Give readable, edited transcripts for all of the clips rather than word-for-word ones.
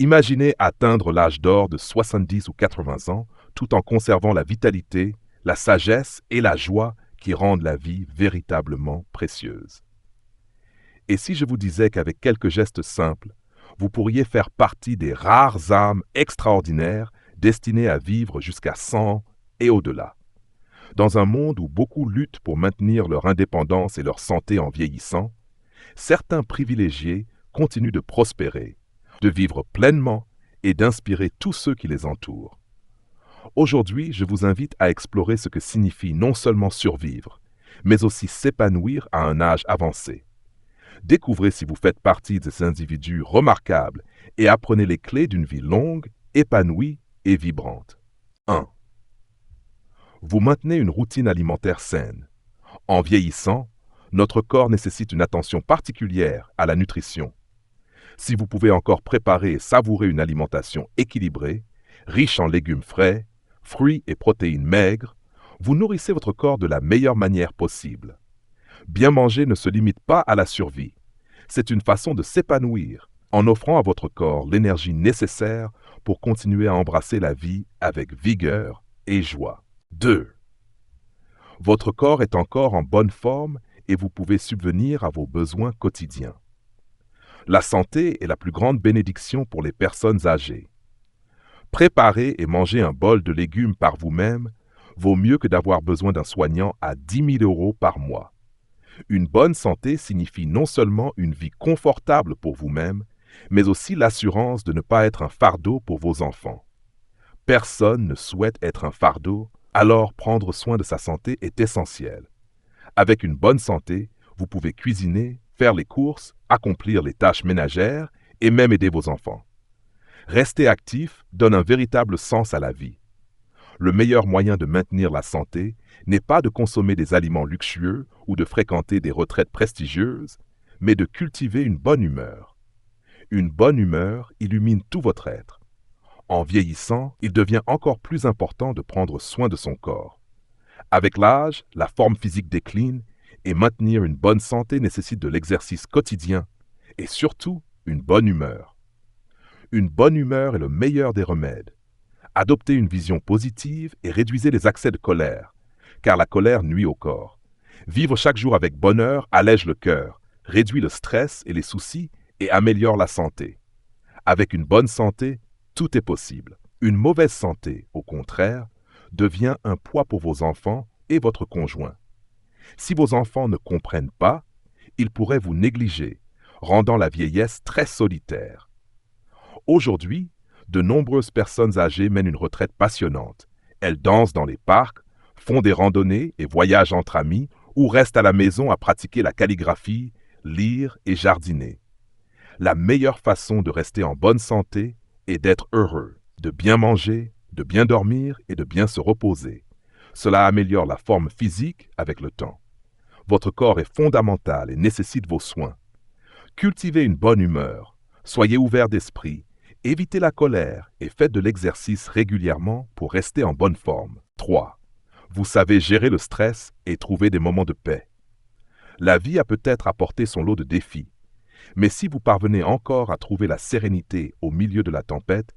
Imaginez atteindre l'âge d'or de 70 ou 80 ans tout en conservant la vitalité, la sagesse et la joie qui rendent la vie véritablement précieuse. Et si je vous disais qu'avec quelques gestes simples, vous pourriez faire partie des rares âmes extraordinaires destinées à vivre jusqu'à 100 et au-delà. Dans un monde où beaucoup luttent pour maintenir leur indépendance et leur santé en vieillissant, certains privilégiés continuent de prospérer, de vivre pleinement et d'inspirer tous ceux qui les entourent. Aujourd'hui, je vous invite à explorer ce que signifie non seulement survivre, mais aussi s'épanouir à un âge avancé. Découvrez si vous faites partie de ces individus remarquables et apprenez les clés d'une vie longue, épanouie et vibrante. 1. Vous maintenez une routine alimentaire saine. En vieillissant, notre corps nécessite une attention particulière à la nutrition. Si vous pouvez encore préparer et savourer une alimentation équilibrée, riche en légumes frais, fruits et protéines maigres, vous nourrissez votre corps de la meilleure manière possible. Bien manger ne se limite pas à la survie. C'est une façon de s'épanouir en offrant à votre corps l'énergie nécessaire pour continuer à embrasser la vie avec vigueur et joie. 2. Votre corps est encore en bonne forme et vous pouvez subvenir à vos besoins quotidiens. La santé est la plus grande bénédiction pour les personnes âgées. Préparer et manger un bol de légumes par vous-même vaut mieux que d'avoir besoin d'un soignant à 10 000 € par mois. Une bonne santé signifie non seulement une vie confortable pour vous-même, mais aussi l'assurance de ne pas être un fardeau pour vos enfants. Personne ne souhaite être un fardeau, alors prendre soin de sa santé est essentiel. Avec une bonne santé, vous pouvez cuisiner, faire les courses, accomplir les tâches ménagères et même aider vos enfants. Rester actif donne un véritable sens à la vie. Le meilleur moyen de maintenir la santé n'est pas de consommer des aliments luxueux ou de fréquenter des retraites prestigieuses, mais de cultiver une bonne humeur. Une bonne humeur illumine tout votre être. En vieillissant, il devient encore plus important de prendre soin de son corps. Avec l'âge, la forme physique décline et maintenir une bonne santé nécessite de l'exercice quotidien et surtout une bonne humeur. Une bonne humeur est le meilleur des remèdes. Adoptez une vision positive et réduisez les accès de colère, car la colère nuit au corps. Vivre chaque jour avec bonheur allège le cœur, réduit le stress et les soucis et améliore la santé. Avec une bonne santé, tout est possible. Une mauvaise santé, au contraire, devient un poids pour vos enfants et votre conjoint. Si vos enfants ne comprennent pas, ils pourraient vous négliger, rendant la vieillesse très solitaire. Aujourd'hui, de nombreuses personnes âgées mènent une retraite passionnante. Elles dansent dans les parcs, font des randonnées et voyagent entre amis ou restent à la maison à pratiquer la calligraphie, lire et jardiner. La meilleure façon de rester en bonne santé est d'être heureux, de bien manger, de bien dormir et de bien se reposer. Cela améliore la forme physique avec le temps. Votre corps est fondamental et nécessite vos soins. Cultivez une bonne humeur, soyez ouvert d'esprit, évitez la colère et faites de l'exercice régulièrement pour rester en bonne forme. 3. Vous savez gérer le stress et trouver des moments de paix. La vie a peut-être apporté son lot de défis, mais si vous parvenez encore à trouver la sérénité au milieu de la tempête,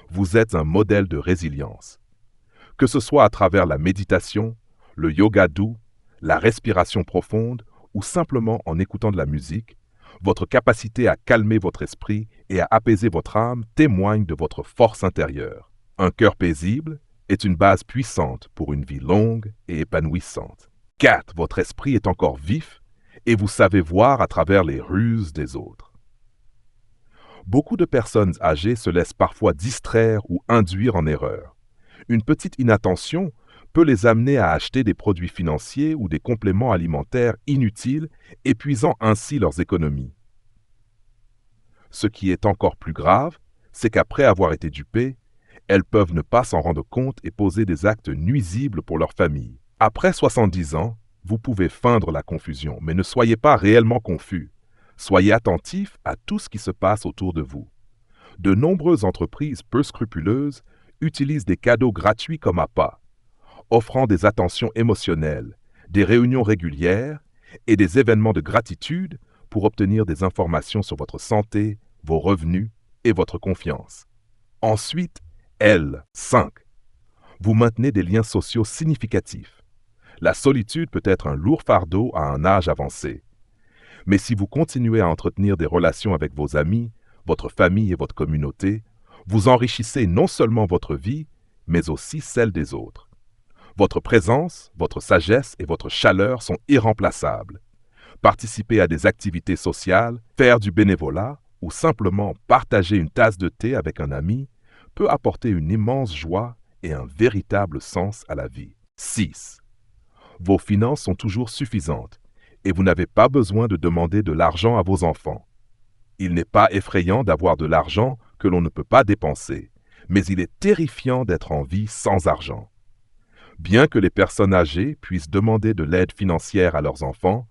vous êtes un modèle de résilience. Que ce soit à travers la méditation, le yoga doux, la respiration profonde ou simplement en écoutant de la musique, votre capacité à calmer votre esprit et à apaiser votre âme témoigne de votre force intérieure. Un cœur paisible est une base puissante pour une vie longue et épanouissante. 4. Votre esprit est encore vif et vous savez voir à travers les ruses des autres. Beaucoup de personnes âgées se laissent parfois distraire ou induire en erreur. Une petite inattention peut les amener à acheter des produits financiers ou des compléments alimentaires inutiles, épuisant ainsi leurs économies. Ce qui est encore plus grave, c'est qu'après avoir été dupées, elles peuvent ne pas s'en rendre compte et poser des actes nuisibles pour leur famille. Après 70 ans, vous pouvez feindre la confusion, mais ne soyez pas réellement confus. Soyez attentifs à tout ce qui se passe autour de vous. De nombreuses entreprises peu scrupuleuses utilisent des cadeaux gratuits comme appât, offrant des attentions émotionnelles, des réunions régulières et des événements de gratitude pour obtenir des informations sur votre santé, vos revenus et votre confiance. Ensuite, L. 5. Vous maintenez des liens sociaux significatifs. La solitude peut être un lourd fardeau à un âge avancé. Mais si vous continuez à entretenir des relations avec vos amis, votre famille et votre communauté, vous enrichissez non seulement votre vie, mais aussi celle des autres. Votre présence, votre sagesse et votre chaleur sont irremplaçables. Participer à des activités sociales, faire du bénévolat ou simplement partager une tasse de thé avec un ami peut apporter une immense joie et un véritable sens à la vie. 6. Vos finances sont toujours suffisantes et vous n'avez pas besoin de demander de l'argent à vos enfants. Il n'est pas effrayant d'avoir de l'argent que l'on ne peut pas dépenser, mais il est terrifiant d'être en vie sans argent. Bien que les personnes âgées puissent demander de l'aide financière à leurs enfants,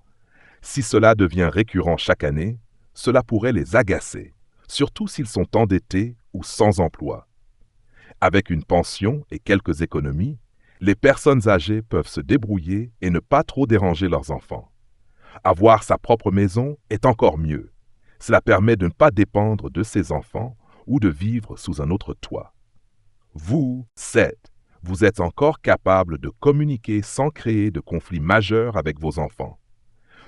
si cela devient récurrent chaque année, cela pourrait les agacer, surtout s'ils sont endettés ou sans emploi. Avec une pension et quelques économies, les personnes âgées peuvent se débrouiller et ne pas trop déranger leurs enfants. Avoir sa propre maison est encore mieux. Cela permet de ne pas dépendre de ses enfants ou de vivre sous un autre toit. Vous, 7, vous êtes encore capable de communiquer sans créer de conflits majeurs avec vos enfants.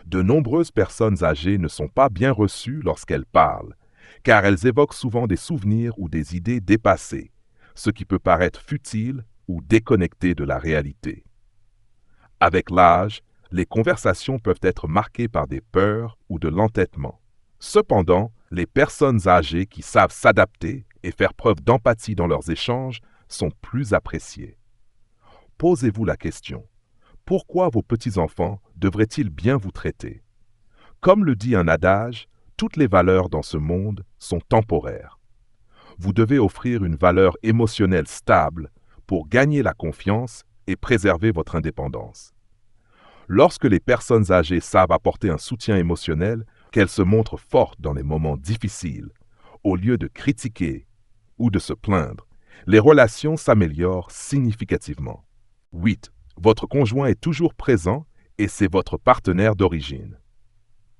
De nombreuses personnes âgées ne sont pas bien reçues lorsqu'elles parlent, car elles évoquent souvent des souvenirs ou des idées dépassées, ce qui peut paraître futile ou déconnecté de la réalité. Avec l'âge, les conversations peuvent être marquées par des peurs ou de l'entêtement. Cependant, les personnes âgées qui savent s'adapter et faire preuve d'empathie dans leurs échanges sont plus appréciées. Posez-vous la question, pourquoi vos petits-enfants devraient-ils bien vous traiter? Comme le dit un adage, toutes les valeurs dans ce monde sont temporaires. Vous devez offrir une valeur émotionnelle stable pour gagner la confiance et préserver votre indépendance. Lorsque les personnes âgées savent apporter un soutien émotionnel, qu'elles se montrent fortes dans les moments difficiles, au lieu de critiquer ou de se plaindre, les relations s'améliorent significativement. 8. Votre conjoint est toujours présent et c'est votre partenaire d'origine.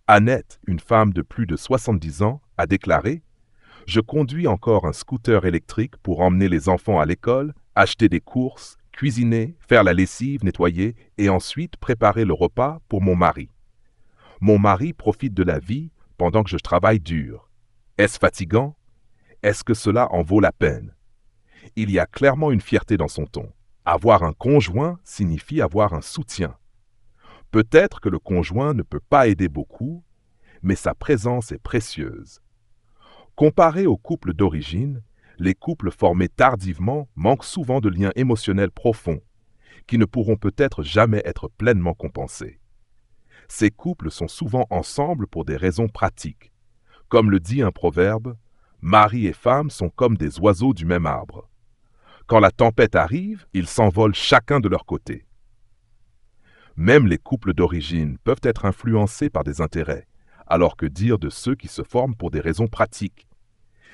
Annette, une femme de plus de 70 ans, a déclaré « Je conduis encore un scooter électrique pour emmener les enfants à l'école, acheter des courses, cuisiner, faire la lessive, nettoyer et ensuite préparer le repas pour mon mari. Mon mari profite de la vie pendant que je travaille dur. Est-ce fatigant? Est-ce que cela en vaut la peine? » Il y a clairement une fierté dans son ton. Avoir un conjoint signifie avoir un soutien. Peut-être que le conjoint ne peut pas aider beaucoup, mais sa présence est précieuse. Comparé aux couples d'origine, les couples formés tardivement manquent souvent de liens émotionnels profonds, qui ne pourront peut-être jamais être pleinement compensés. Ces couples sont souvent ensemble pour des raisons pratiques. Comme le dit un proverbe, « Mari et femme sont comme des oiseaux du même arbre. Quand la tempête arrive, ils s'envolent chacun de leur côté. » Même les couples d'origine peuvent être influencés par des intérêts, alors que dire de ceux qui se forment pour des raisons pratiques.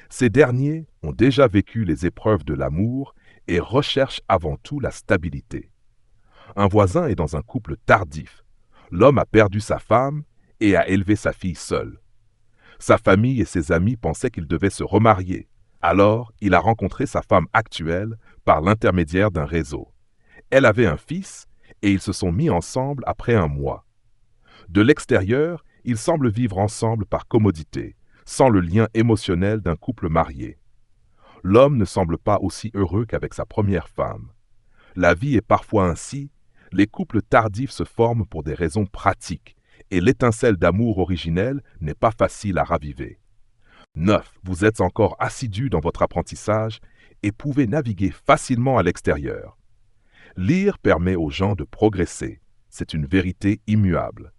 Ces derniers ont déjà vécu les épreuves de l'amour et recherchent avant tout la stabilité. Un voisin est dans un couple tardif. L'homme a perdu sa femme et a élevé sa fille seule. Sa famille et ses amis pensaient qu'il devait se remarier. Alors, il a rencontré sa femme actuelle par l'intermédiaire d'un réseau. Elle avait un fils et ils se sont mis ensemble après un mois. De l'extérieur, ils semblent vivre ensemble par commodité, sans le lien émotionnel d'un couple marié. L'homme ne semble pas aussi heureux qu'avec sa première femme. La vie est parfois ainsi, les couples tardifs se forment pour des raisons pratiques, et l'étincelle d'amour originelle n'est pas facile à raviver. 9. Vous êtes encore assidu dans votre apprentissage et pouvez naviguer facilement à l'extérieur. Lire permet aux gens de progresser, c'est une vérité immuable.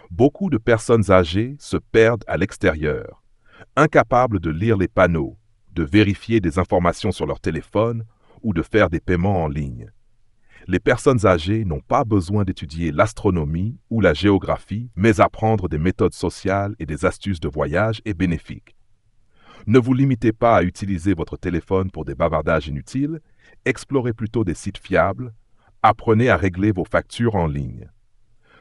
Beaucoup de personnes âgées se perdent à l'extérieur, incapables de lire les panneaux, de vérifier des informations sur leur téléphone ou de faire des paiements en ligne. Les personnes âgées n'ont pas besoin d'étudier l'astronomie ou la géographie, mais apprendre des méthodes sociales et des astuces de voyage est bénéfique. Ne vous limitez pas à utiliser votre téléphone pour des bavardages inutiles, explorez plutôt des sites fiables, apprenez à régler vos factures en ligne.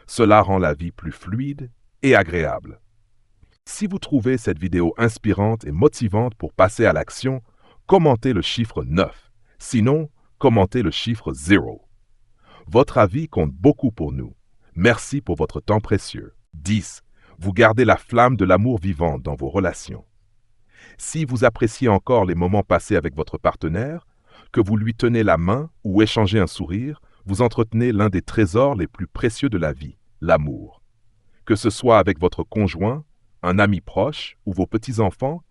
Cela rend la vie plus fluide et agréable. Si vous trouvez cette vidéo inspirante et motivante pour passer à l'action, commentez le chiffre 9. Sinon, commentez le chiffre 0. Votre avis compte beaucoup pour nous. Merci pour votre temps précieux. 10. Vous gardez la flamme de l'amour vivante dans vos relations. Si vous appréciez encore les moments passés avec votre partenaire, que vous lui tenez la main ou échangez un sourire, vous entretenez l'un des trésors les plus précieux de la vie, l'amour. Que ce soit avec votre conjoint, un ami proche ou vos petits-enfants,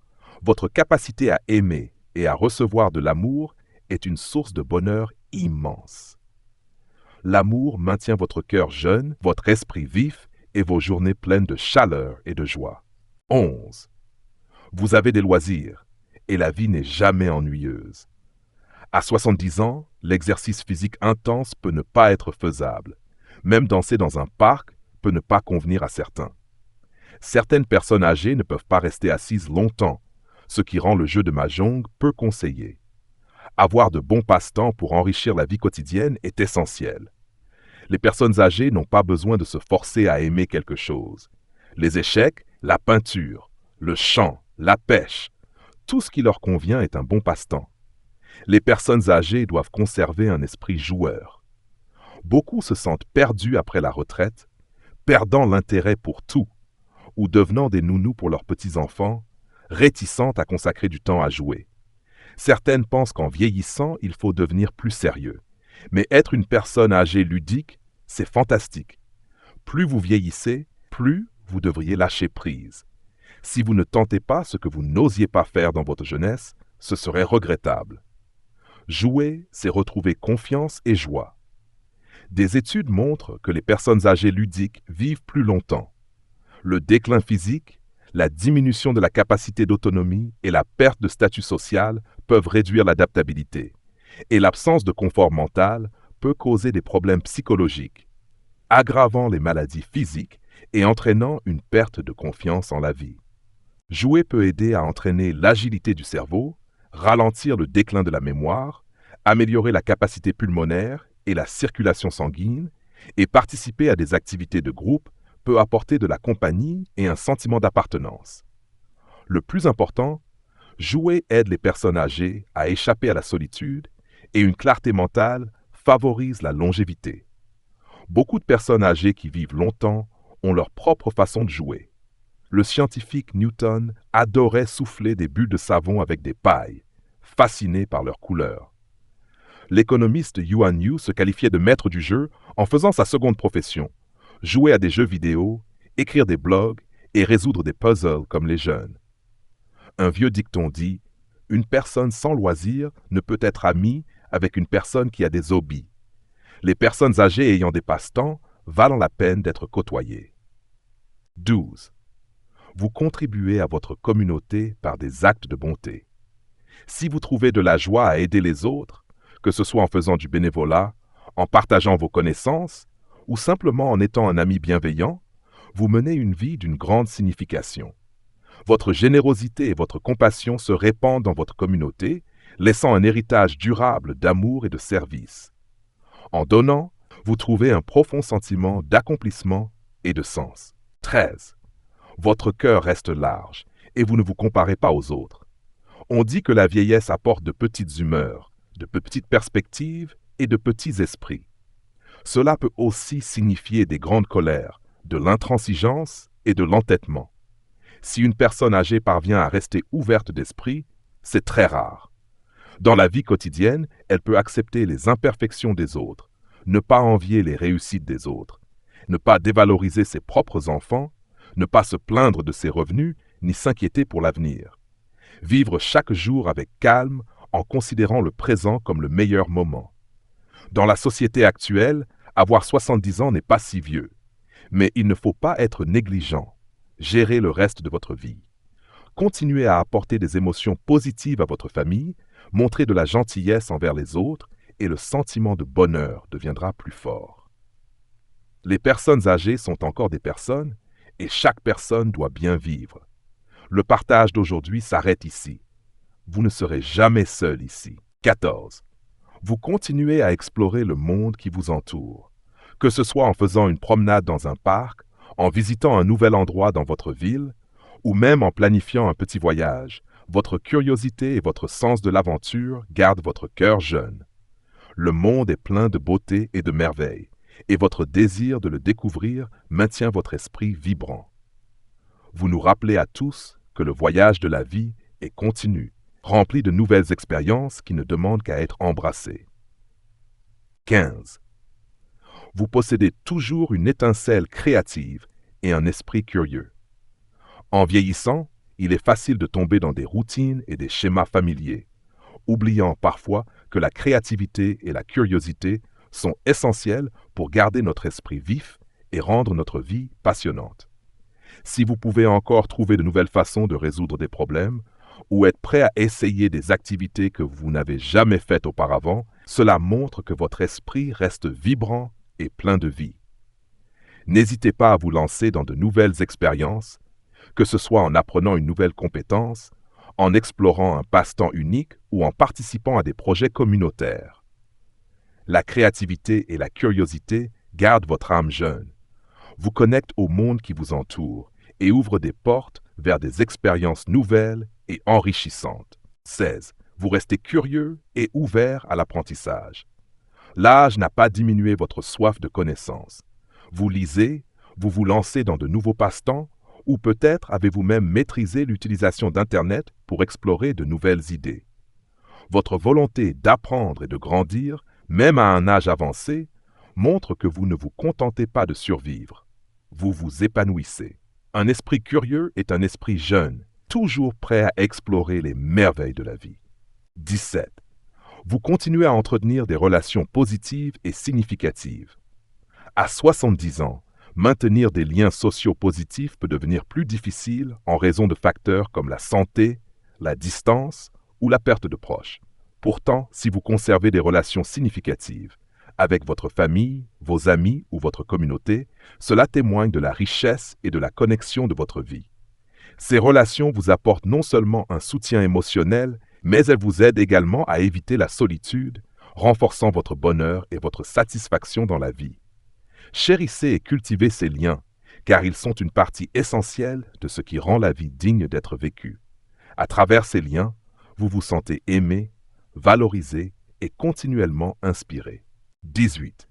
votre capacité à aimer et à recevoir de l'amour est une source de bonheur immense. L'amour maintient votre cœur jeune, votre esprit vif et vos journées pleines de chaleur et de joie. 11. Vous avez des loisirs et la vie n'est jamais ennuyeuse. À 70 ans, l'exercice physique intense peut ne pas être faisable. Même danser dans un parc peut ne pas convenir à certains. Certaines personnes âgées ne peuvent pas rester assises longtemps, ce qui rend le jeu de mahjong peu conseillé. Avoir de bons passe-temps pour enrichir la vie quotidienne est essentiel. Les personnes âgées n'ont pas besoin de se forcer à aimer quelque chose. Les échecs, la peinture, le chant, la pêche, tout ce qui leur convient est un bon passe-temps. Les personnes âgées doivent conserver un esprit joueur. Beaucoup se sentent perdus après la retraite, perdant l'intérêt pour tout, ou devenant des nounous pour leurs petits-enfants, réticentes à consacrer du temps à jouer. Certaines pensent qu'en vieillissant, il faut devenir plus sérieux. Mais être une personne âgée ludique, c'est fantastique. Plus vous vieillissez, plus vous devriez lâcher prise. Si vous ne tentez pas ce que vous n'osiez pas faire dans votre jeunesse, ce serait regrettable. Jouer, c'est retrouver confiance et joie. Des études montrent que les personnes âgées ludiques vivent plus longtemps. Le déclin physique, la diminution de la capacité d'autonomie et la perte de statut social peuvent réduire l'adaptabilité. Et l'absence de confort mental peut causer des problèmes psychologiques, aggravant les maladies physiques et entraînant une perte de confiance en la vie. Jouer peut aider à entraîner l'agilité du cerveau, ralentir le déclin de la mémoire, améliorer la capacité pulmonaire et la circulation sanguine, et participer à des activités de groupe peut apporter de la compagnie et un sentiment d'appartenance. Le plus important, jouer aide les personnes âgées à échapper à la solitude et une clarté mentale favorise la longévité. Beaucoup de personnes âgées qui vivent longtemps ont leur propre façon de jouer. Le scientifique Newton adorait souffler des bulles de savon avec des pailles, fasciné par leur couleur. L'économiste Yuan Yu se qualifiait de maître du jeu en faisant sa seconde profession, jouer à des jeux vidéo, écrire des blogs et résoudre des puzzles comme les jeunes. Un vieux dicton dit « Une personne sans loisir ne peut être amie avec une personne qui a des hobbies. Les personnes âgées ayant des passe-temps valent la peine d'être côtoyées. » 12. Vous contribuez à votre communauté par des actes de bonté. Si vous trouvez de la joie à aider les autres, que ce soit en faisant du bénévolat, en partageant vos connaissances ou simplement en étant un ami bienveillant, vous menez une vie d'une grande signification. Votre générosité et votre compassion se répandent dans votre communauté, laissant un héritage durable d'amour et de service. En donnant, vous trouvez un profond sentiment d'accomplissement et de sens. 13. Votre cœur reste large et vous ne vous comparez pas aux autres. On dit que la vieillesse apporte de petites humeurs, de petites perspectives et de petits esprits. Cela peut aussi signifier des grandes colères, de l'intransigeance et de l'entêtement. Si une personne âgée parvient à rester ouverte d'esprit, c'est très rare. Dans la vie quotidienne, elle peut accepter les imperfections des autres, ne pas envier les réussites des autres, ne pas dévaloriser ses propres enfants, ne pas se plaindre de ses revenus, ni s'inquiéter pour l'avenir. Vivre chaque jour avec calme en considérant le présent comme le meilleur moment. Dans la société actuelle, avoir 70 ans n'est pas si vieux, mais il ne faut pas être négligent. Gérez le reste de votre vie. Continuez à apporter des émotions positives à votre famille, montrez de la gentillesse envers les autres et le sentiment de bonheur deviendra plus fort. Les personnes âgées sont encore des personnes et chaque personne doit bien vivre. Le partage d'aujourd'hui s'arrête ici. Vous ne serez jamais seul ici. 14. Vous continuez à explorer le monde qui vous entoure. Que ce soit en faisant une promenade dans un parc, en visitant un nouvel endroit dans votre ville, ou même en planifiant un petit voyage, votre curiosité et votre sens de l'aventure gardent votre cœur jeune. Le monde est plein de beauté et de merveilles, et votre désir de le découvrir maintient votre esprit vibrant. Vous nous rappelez à tous que le voyage de la vie est continu, rempli de nouvelles expériences qui ne demandent qu'à être embrassées. 15. Vous possédez toujours une étincelle créative et un esprit curieux. En vieillissant, il est facile de tomber dans des routines et des schémas familiers, oubliant parfois que la créativité et la curiosité sont essentielles pour garder notre esprit vif et rendre notre vie passionnante. Si vous pouvez encore trouver de nouvelles façons de résoudre des problèmes, ou être prêt à essayer des activités que vous n'avez jamais faites auparavant, cela montre que votre esprit reste vibrant et plein de vie. N'hésitez pas à vous lancer dans de nouvelles expériences, que ce soit en apprenant une nouvelle compétence, en explorant un passe-temps unique ou en participant à des projets communautaires. La créativité et la curiosité gardent votre âme jeune, vous connectent au monde qui vous entoure et ouvrent des portes vers des expériences nouvelles et enrichissantes. 16. Vous restez curieux et ouvert à l'apprentissage. L'âge n'a pas diminué votre soif de connaissance. Vous lisez, vous vous lancez dans de nouveaux passe-temps, ou peut-être avez-vous même maîtrisé l'utilisation d'Internet pour explorer de nouvelles idées. Votre volonté d'apprendre et de grandir, même à un âge avancé, montre que vous ne vous contentez pas de survivre. Vous vous épanouissez. Un esprit curieux est un esprit jeune, toujours prêt à explorer les merveilles de la vie. 17. Vous continuez à entretenir des relations positives et significatives. À 70 ans, maintenir des liens sociaux positifs peut devenir plus difficile en raison de facteurs comme la santé, la distance ou la perte de proches. Pourtant, si vous conservez des relations significatives avec votre famille, vos amis ou votre communauté, cela témoigne de la richesse et de la connexion de votre vie. Ces relations vous apportent non seulement un soutien émotionnel, mais elles vous aident également à éviter la solitude, renforçant votre bonheur et votre satisfaction dans la vie. Chérissez et cultivez ces liens, car ils sont une partie essentielle de ce qui rend la vie digne d'être vécue. À travers ces liens, vous vous sentez aimé, valorisé et continuellement inspiré. 18.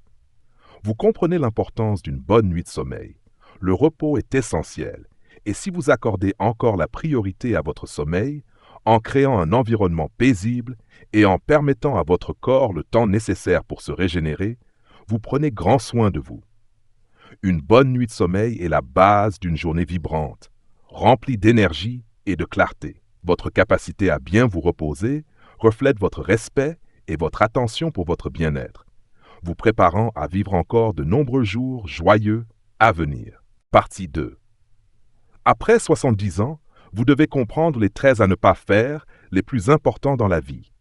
Vous comprenez l'importance d'une bonne nuit de sommeil. Le repos est essentiel, et si vous accordez encore la priorité à votre sommeil, en créant un environnement paisible et en permettant à votre corps le temps nécessaire pour se régénérer, vous prenez grand soin de vous. Une bonne nuit de sommeil est la base d'une journée vibrante, remplie d'énergie et de clarté. Votre capacité à bien vous reposer reflète votre respect et votre attention pour votre bien-être, vous préparant à vivre encore de nombreux jours joyeux à venir. Partie 2. Après 70 ans, vous devez comprendre les traits à ne pas faire les plus importants dans la vie.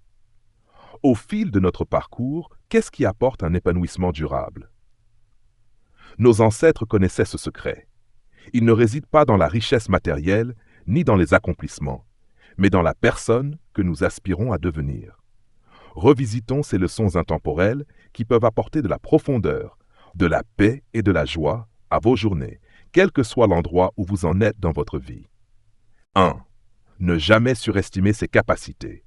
Au fil de notre parcours, qu'est-ce qui apporte un épanouissement durable? Nos ancêtres connaissaient ce secret. Il ne réside pas dans la richesse matérielle ni dans les accomplissements, mais dans la personne que nous aspirons à devenir. Revisitons ces leçons intemporelles qui peuvent apporter de la profondeur, de la paix et de la joie à vos journées, quel que soit l'endroit où vous en êtes dans votre vie. 1. Ne jamais surestimer ses capacités.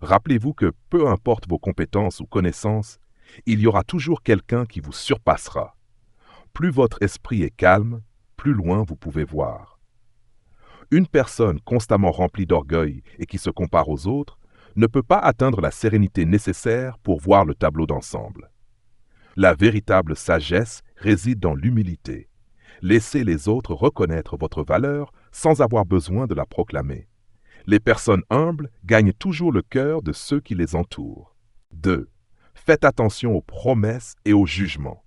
Rappelez-vous que peu importe vos compétences ou connaissances, il y aura toujours quelqu'un qui vous surpassera. Plus votre esprit est calme, plus loin vous pouvez voir. Une personne constamment remplie d'orgueil et qui se compare aux autres ne peut pas atteindre la sérénité nécessaire pour voir le tableau d'ensemble. La véritable sagesse réside dans l'humilité. Laissez les autres reconnaître votre valeur sans avoir besoin de la proclamer. Les personnes humbles gagnent toujours le cœur de ceux qui les entourent. 2. Faites attention aux promesses et aux jugements.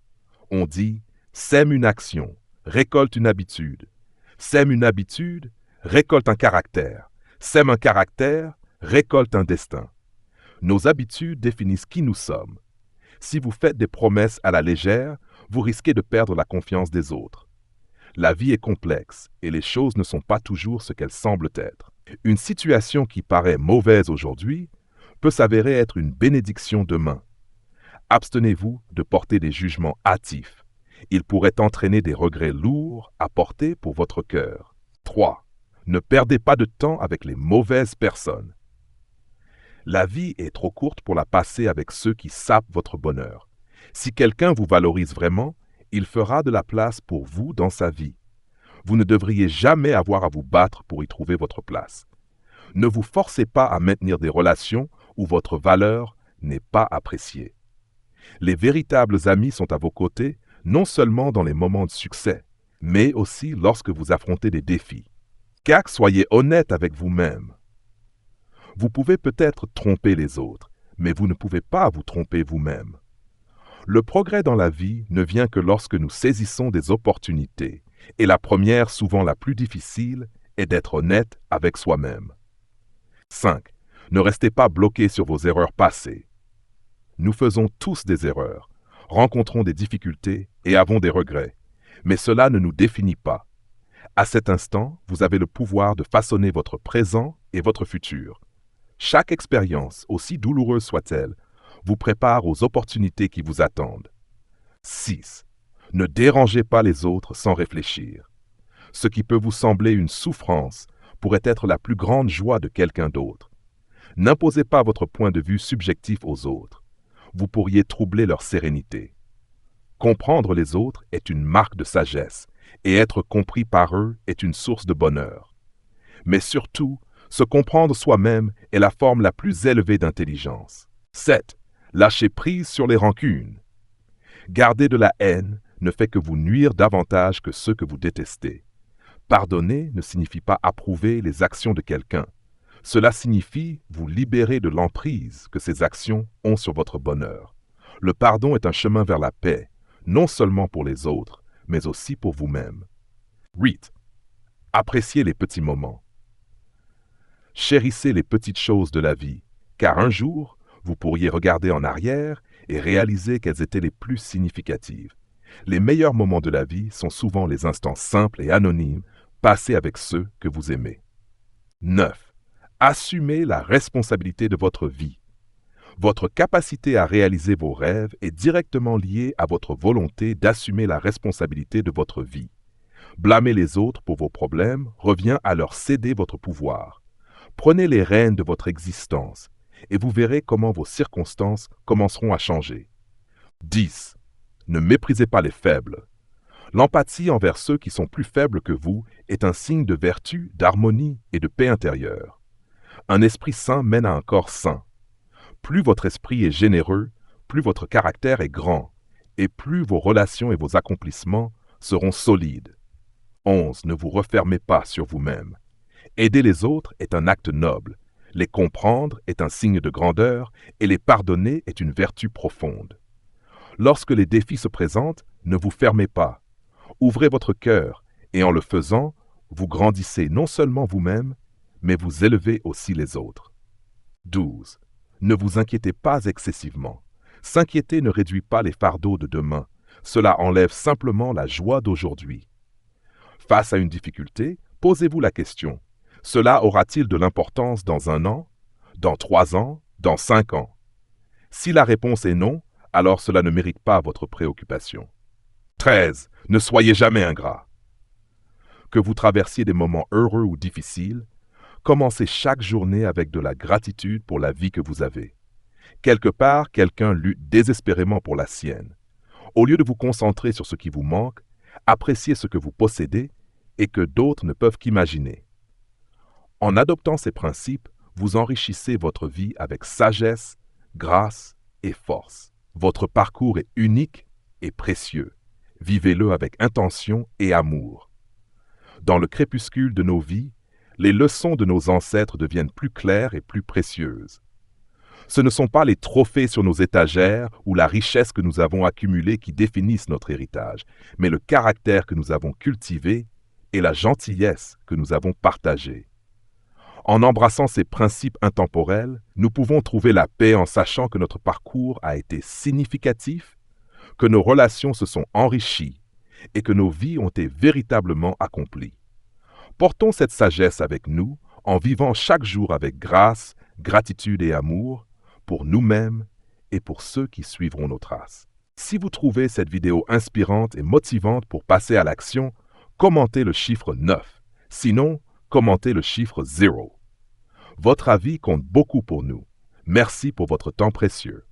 On dit « sème une action, récolte une habitude. Sème une habitude, récolte un caractère. Sème un caractère, récolte un destin. » Nos habitudes définissent qui nous sommes. Si vous faites des promesses à la légère, vous risquez de perdre la confiance des autres. La vie est complexe et les choses ne sont pas toujours ce qu'elles semblent être. Une situation qui paraît mauvaise aujourd'hui peut s'avérer être une bénédiction demain. Abstenez-vous de porter des jugements hâtifs. Ils pourraient entraîner des regrets lourds à porter pour votre cœur. 3. Ne perdez pas de temps avec les mauvaises personnes. La vie est trop courte pour la passer avec ceux qui sapent votre bonheur. Si quelqu'un vous valorise vraiment, il fera de la place pour vous dans sa vie. Vous ne devriez jamais avoir à vous battre pour y trouver votre place. Ne vous forcez pas à maintenir des relations où votre valeur n'est pas appréciée. Les véritables amis sont à vos côtés, non seulement dans les moments de succès, mais aussi lorsque vous affrontez des défis. Car soyez honnête avec vous-même. Vous pouvez peut-être tromper les autres, mais vous ne pouvez pas vous tromper vous-même. Le progrès dans la vie ne vient que lorsque nous saisissons des opportunités, et la première, souvent la plus difficile, est d'être honnête avec soi-même. 5. Ne restez pas bloqué sur vos erreurs passées. Nous faisons tous des erreurs, rencontrons des difficultés et avons des regrets, mais cela ne nous définit pas. À cet instant, vous avez le pouvoir de façonner votre présent et votre futur. Chaque expérience, aussi douloureuse soit-elle, vous prépare aux opportunités qui vous attendent. 6. Ne dérangez pas les autres sans réfléchir. Ce qui peut vous sembler une souffrance pourrait être la plus grande joie de quelqu'un d'autre. N'imposez pas votre point de vue subjectif aux autres. Vous pourriez troubler leur sérénité. Comprendre les autres est une marque de sagesse, et être compris par eux est une source de bonheur. Mais surtout, se comprendre soi-même est la forme la plus élevée d'intelligence. 7. Lâchez prise sur les rancunes. Garder de la haine ne fait que vous nuire davantage que ceux que vous détestez. Pardonner ne signifie pas approuver les actions de quelqu'un. Cela signifie vous libérer de l'emprise que ces actions ont sur votre bonheur. Le pardon est un chemin vers la paix, non seulement pour les autres, mais aussi pour vous-même. 8. Appréciez les petits moments. Chérissez les petites choses de la vie, car un jour, vous pourriez regarder en arrière et réaliser qu'elles étaient les plus significatives. Les meilleurs moments de la vie sont souvent les instants simples et anonymes passés avec ceux que vous aimez. 9. Assumez la responsabilité de votre vie. Votre capacité à réaliser vos rêves est directement liée à votre volonté d'assumer la responsabilité de votre vie. Blâmer les autres pour vos problèmes revient à leur céder votre pouvoir. Prenez les rênes de votre existence et vous verrez comment vos circonstances commenceront à changer. 10. Ne méprisez pas les faibles. L'empathie envers ceux qui sont plus faibles que vous est un signe de vertu, d'harmonie et de paix intérieure. Un esprit sain mène à un corps sain. Plus votre esprit est généreux, plus votre caractère est grand, et plus vos relations et vos accomplissements seront solides. 11. Ne vous refermez pas sur vous-même. Aider les autres est un acte noble. Les comprendre est un signe de grandeur et les pardonner est une vertu profonde. Lorsque les défis se présentent, ne vous fermez pas. Ouvrez votre cœur et en le faisant, vous grandissez non seulement vous-même, mais vous élevez aussi les autres. 12. Ne vous inquiétez pas excessivement. S'inquiéter ne réduit pas les fardeaux de demain. Cela enlève simplement la joie d'aujourd'hui. Face à une difficulté, posez-vous la question. Cela aura-t-il de l'importance dans 1 an, dans 3 ans, dans 5 ans? Si la réponse est non, alors cela ne mérite pas votre préoccupation. 13. Ne soyez jamais ingrat. Que vous traversiez des moments heureux ou difficiles, commencez chaque journée avec de la gratitude pour la vie que vous avez. Quelque part, quelqu'un lutte désespérément pour la sienne. Au lieu de vous concentrer sur ce qui vous manque, appréciez ce que vous possédez et que d'autres ne peuvent qu'imaginer. En adoptant ces principes, vous enrichissez votre vie avec sagesse, grâce et force. Votre parcours est unique et précieux. Vivez-le avec intention et amour. Dans le crépuscule de nos vies, les leçons de nos ancêtres deviennent plus claires et plus précieuses. Ce ne sont pas les trophées sur nos étagères ou la richesse que nous avons accumulée qui définissent notre héritage, mais le caractère que nous avons cultivé et la gentillesse que nous avons partagée. En embrassant ces principes intemporels, nous pouvons trouver la paix en sachant que notre parcours a été significatif, que nos relations se sont enrichies et que nos vies ont été véritablement accomplies. Portons cette sagesse avec nous en vivant chaque jour avec grâce, gratitude et amour pour nous-mêmes et pour ceux qui suivront nos traces. Si vous trouvez cette vidéo inspirante et motivante pour passer à l'action, commentez le chiffre 9. Sinon, commentez le chiffre 0. Votre avis compte beaucoup pour nous. Merci pour votre temps précieux.